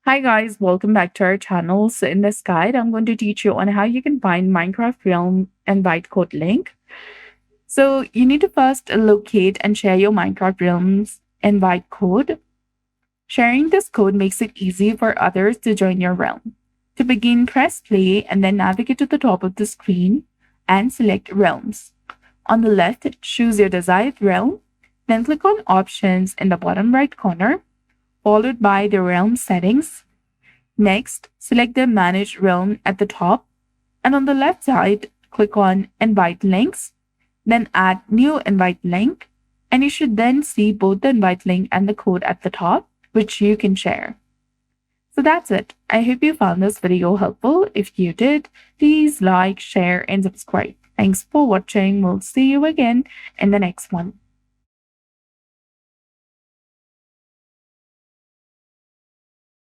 Hi guys, welcome back to our channel. So in this guide, I'm going to teach you on how you can find Minecraft Realm invite code link. So you need to first locate and share your Minecraft Realms invite code. Sharing this code makes it easy for others to join your realm. To begin, press play and then navigate to the top of the screen and select Realms. On the left, choose your desired realm, then click on Options in the bottom right corner, followed by the realm settings. Next, select the Manage Realm at the top, and on the left side, click on Invite Links, then add New Invite Link, and you should then see both the invite link and the code at the top, which you can share. So that's it. I hope you found this video helpful. If you did, please like, share, and subscribe. Thanks for watching. We'll see you again in the next one.